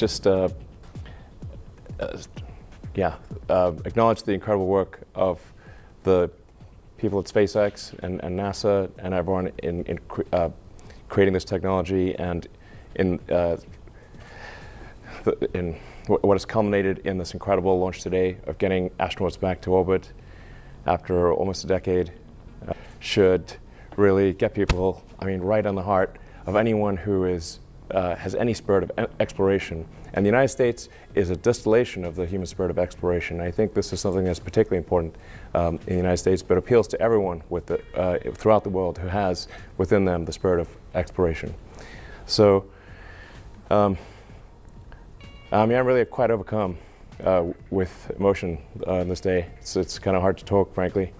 just acknowledge the incredible work of the people at SpaceX and NASA and everyone in creating this technology, and in what has culminated in this incredible launch today of getting astronauts back to orbit after almost a decade. Should really get people, right on the heart of anyone who has any spirit of exploration. And the United States is a distillation of the human spirit of exploration. I think this is something that's particularly important in the United States, but appeals to everyone throughout the world who has within them the spirit of exploration. So, I'm really quite overcome with emotion on this day. It's kind of hard to talk, frankly.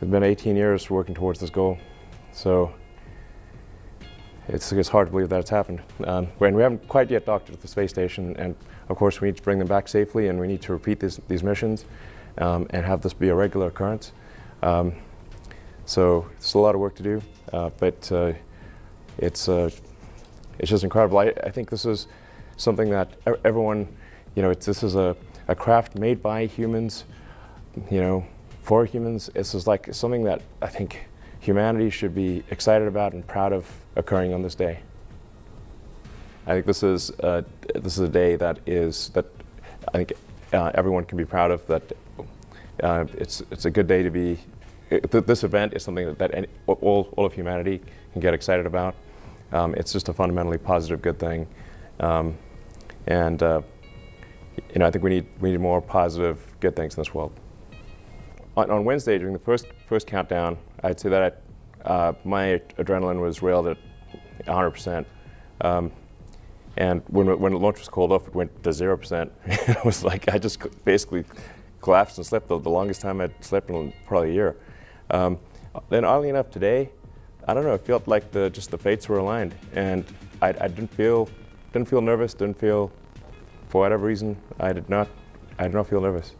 It's been 18 years working towards this goal, so it's hard to believe that it's happened. We haven't quite yet docked at the space station, and of course we need to bring them back safely, and we need to repeat these missions and have this be a regular occurrence. So it's a lot of work to do, but it's just incredible. I think this is something that everyone, this is a craft made by humans, for humans. This is like something that I think humanity should be excited about and proud of occurring on this day. I think this is a day that I think everyone can be proud of. That it's a good day to be. This event is something that all of humanity can get excited about. It's just a fundamentally positive, good thing, and I think we need more positive, good things in this world. On Wednesday, during the first countdown, I'd say that my adrenaline was railed at 100%, and when the launch was called off, it went to 0%. It was like I just basically collapsed and slept the longest time I'd slept in probably a year. Then, oddly enough, today, I don't know, it felt like the fates were aligned, and I didn't feel nervous. Didn't feel, for whatever reason, I did not feel nervous.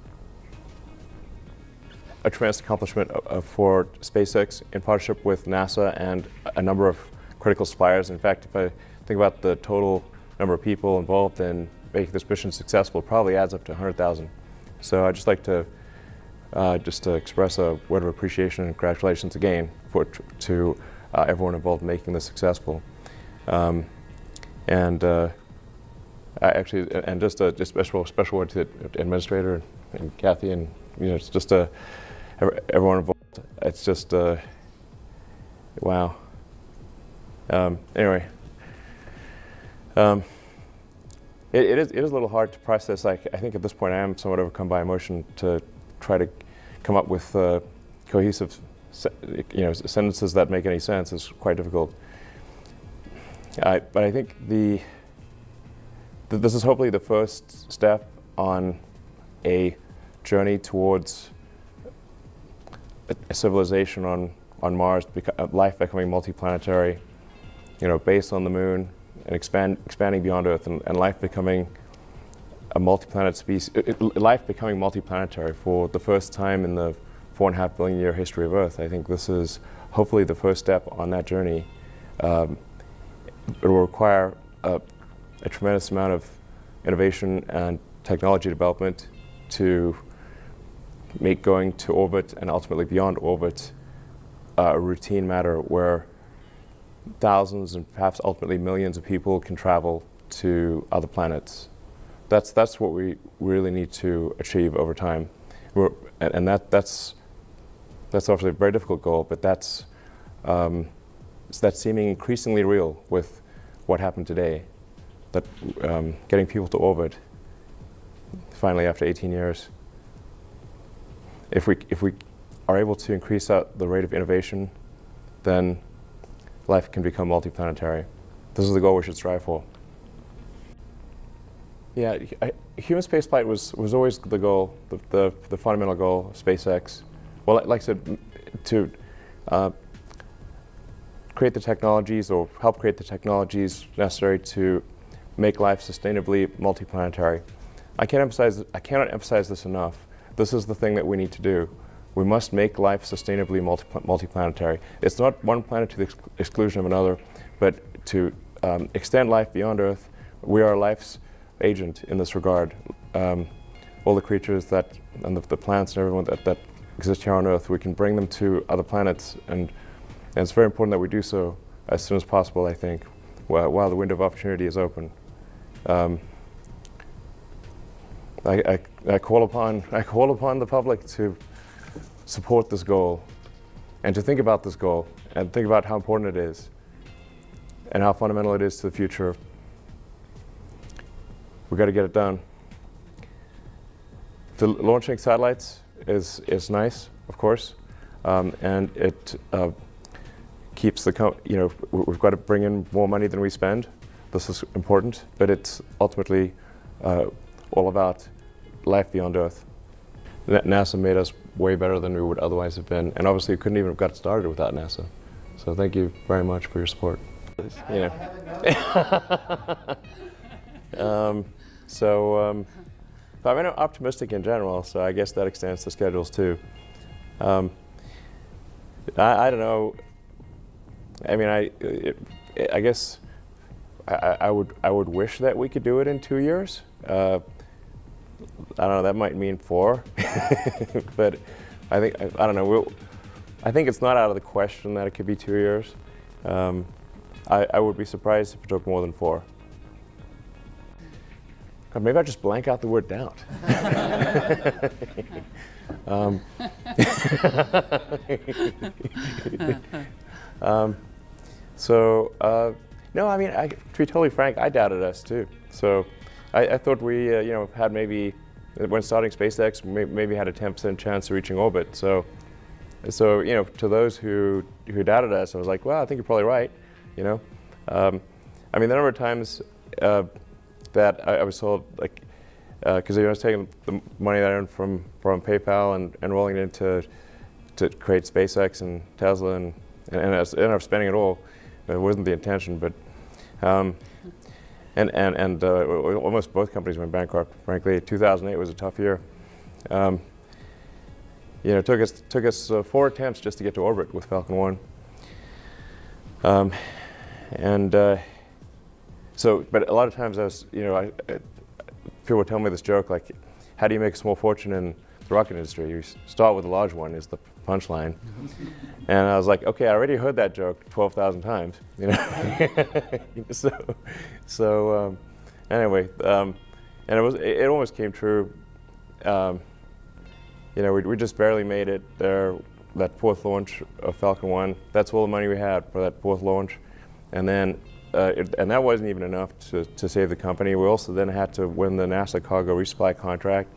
A tremendous accomplishment for SpaceX in partnership with NASA and a number of critical suppliers. In fact, if I think about the total number of people involved in making this mission successful, it probably adds up to 100,000. So I'd just like to express a word of appreciation and congratulations again to everyone involved in making this successful. And just a special word to the administrator and Kathy, and it's just everyone involved. It's just wow. Anyway, it is a little hard to process. I think at this point I am somewhat overcome by emotion to try to come up with cohesive, sentences that make any sense is quite difficult. But I think this is hopefully the first step on a journey towards a civilization on Mars, life becoming multiplanetary, based on the moon and expanding beyond Earth, and life becoming a multi-planet species, life becoming multiplanetary for the first time in the 4.5 billion year history of Earth. I think this is hopefully the first step on that journey. It will require a tremendous amount of innovation and technology development to make going to orbit and ultimately beyond orbit a routine matter where thousands and perhaps ultimately millions of people can travel to other planets. That's what we really need to achieve over time. That's obviously a very difficult goal, but that's seeming increasingly real with what happened today, that getting people to orbit finally after 18 years. If we are able to increase the rate of innovation, then life can become multiplanetary. This is the goal we should strive for. Yeah, human spaceflight was always the goal, the fundamental goal of SpaceX. Well, like I said, to create the technologies or help create the technologies necessary to make life sustainably multiplanetary. I cannot emphasize this enough. This is the thing that we need to do. We must make life sustainably multiplanetary. It's not one planet to the exclusion of another, but to extend life beyond Earth. We are life's agent in this regard. All the creatures that, and the plants and everyone that exist here on Earth, we can bring them to other planets, and it's very important that we do so as soon as possible, I think, while the window of opportunity is open. I call upon the public to support this goal, and to think about this goal, and think about how important it is, and how fundamental it is to the future. We've got to get it done. The launching satellites is nice, of course, and it keeps the we've got to bring in more money than we spend. This is important, but it's ultimately all about life beyond Earth. NASA made us way better than we would otherwise have been, and obviously we couldn't even have got started without NASA. So thank you very much for your support. But I'm optimistic in general, so I guess that extends to schedules too. I don't know. I mean, I guess I would wish that we could do it in 2 years. I don't know. That might mean 4, but I don't know. I think it's not out of the question that it could be 2 years. I would be surprised if it took more than 4. God, maybe I just blank out the word doubt. No, I mean, to be totally frank, I doubted us too. So I thought we, had maybe, when starting SpaceX, maybe had a 10% chance of reaching orbit. So to those who doubted us, I was like, well, I think you're probably right. I mean, the number of times that I was told, like, because I was taking the money that I earned from PayPal and rolling it into to create SpaceX and Tesla, and I ended up spending it all. It wasn't the intention, but almost both companies went bankrupt. Frankly, 2008 was a tough year. It took us 4 attempts just to get to orbit with Falcon 1. But a lot of times people would tell me this joke, like, how do you make a small fortune in the rocket industry? You start with a large one, is the punchline. And I was like, okay, I already heard that joke 12,000 times, Anyway, and it almost came true. We just barely made it there, that 4th launch of Falcon 1. That's all the money we had for that 4th launch. And then, and that wasn't even enough to save the company. We also then had to win the NASA cargo resupply contract.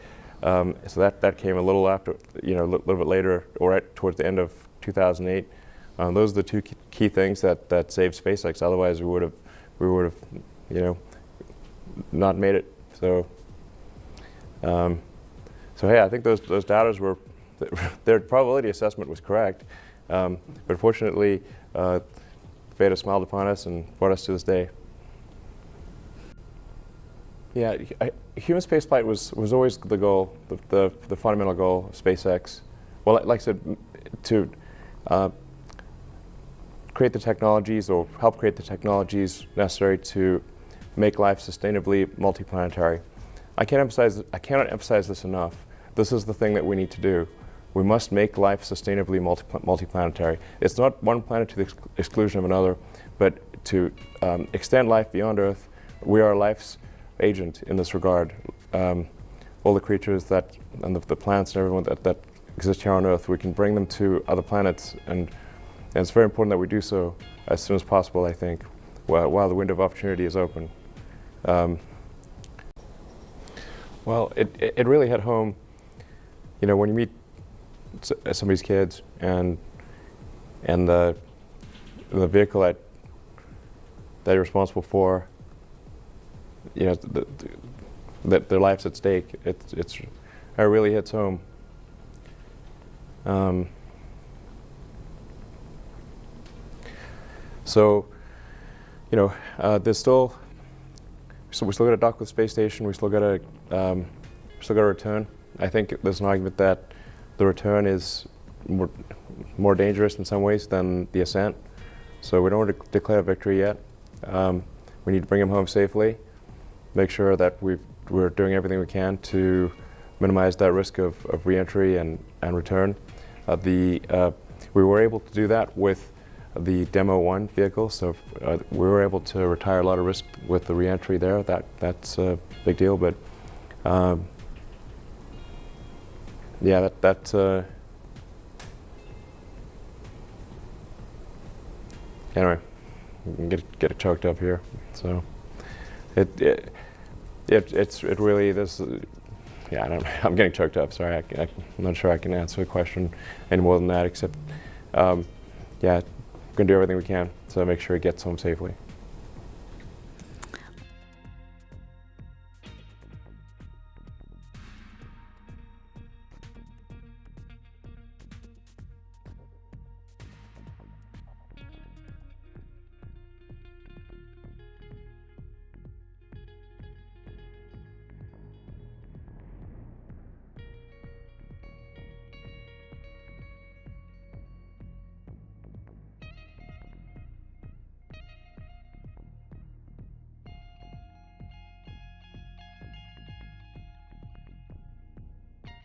So that came a little after, a little bit later, or right towards the end of 2008. Those are the 2 key things that saved SpaceX. Otherwise, we would have, not made it. So hey, I think those doubters their probability assessment was correct. But fortunately, Beta smiled upon us and brought us to this day. Yeah, human spaceflight was always the goal, the fundamental goal of SpaceX. Well, like I said, to create the technologies, or help create the technologies necessary to make life sustainably multiplanetary. I cannot emphasize this enough. This is the thing that we need to do. We must make life sustainably multiplanetary. It's not one planet to the exclusion of another, but to extend life beyond Earth. We are life's agent in this regard. All the creatures that, and the plants and everyone that exist here on Earth, we can bring them to other planets, and it's very important that we do so as soon as possible, I think, while the window of opportunity is open. Well, it really hit home, when you meet somebody's kids and the vehicle that you're responsible for, that their life's at stake. It really hits home. There's still. So we still got to dock with the space station. We still got to return. I think there's an argument that the return is more dangerous in some ways than the ascent. So we don't want to declare victory yet. we need to bring him home safely, make sure that we're doing everything we can to minimize that risk of re-entry and return. We were able to do that with the Demo-1 vehicle, so we were able to retire a lot of risk with the re-entry there. That's a big deal, but yeah, anyway, you can get it choked up here. So it really this. Yeah, I'm getting choked up. Sorry, I'm not sure I can answer the question any more than that. Except, yeah, we're gonna do everything we can to make sure he gets home safely.